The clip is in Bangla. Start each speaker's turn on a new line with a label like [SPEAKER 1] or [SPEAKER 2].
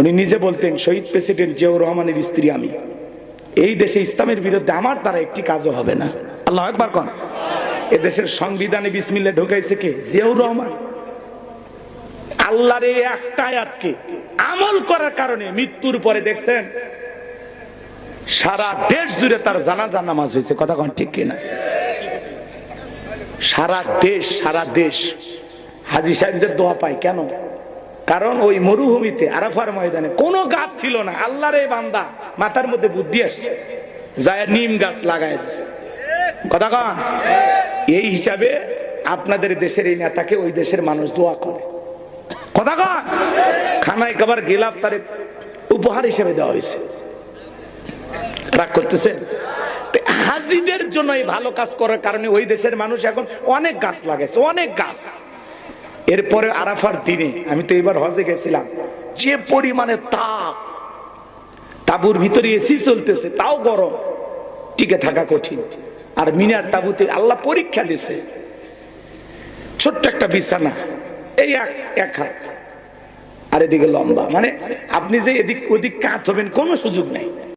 [SPEAKER 1] উনি নিজে বলতেন, শহীদ প্রেসিডেন্ট জিয়াউর রহমানের স্ত্রী আমি, এই দেশে ইসলামের বিরুদ্ধে আমার দ্বারা একটি কাজও হবে না। আল্লাহু আকবার কোন। এ দেশের সংবিধানে বিসমিল্লাহ ঢুকাইছে কে? জিয়াউর রহমান। আল্লাহর এই একটা আয়াতকে আমল করার কারণে মৃত্যুর পরে দেখছেন সারা দেশ জুড়ে তার জানাজা নামাজ হয়েছে। কথা কোন ঠিক কিনা? সারা দেশ হাজী সাহেবদের দোয়া পায়। কেন? কারণ ওই মরুভূমিতে আরাফার ময়দানে কোনো গাছ ছিল না। আল্লাহর এই বান্দা মাথার মধ্যে বুদ্ধি আসছে, যায় নিম গাছ লাগায় দিছে। কথা কন। এই হিসাবে আপনাদের দেশের এই নেতাকে ওই দেশের মানুষ দোয়া করে। কথা কন। খানায় খাবার গেলাপ তারে উপহার হিসেবে দেওয়া হয়েছে। রাগ করতেছেন? হাজিদের জন্য এই ভালো কাজ করার কারণে ওই দেশের মানুষ এখন অনেক গাছ লাগাইছে, অনেক গাছ। এরপরে আরাফার দিনে আমি তো এবার হজে গেছিলাম, যে পরিমাণে তাপ, তাবুর ভিতরে এসি চলতেছে তাও গরম, টিকে থাকা কঠিন। আর মিনার তাবুতে আল্লাহ পরীক্ষা দিছে, ছোট্ট একটা বিছানা, এই এক হাত, আর এদিকে লম্বা, মানে আপনি যে এদিক ওদিক কাত হবেন কোনো সুযোগ নাই।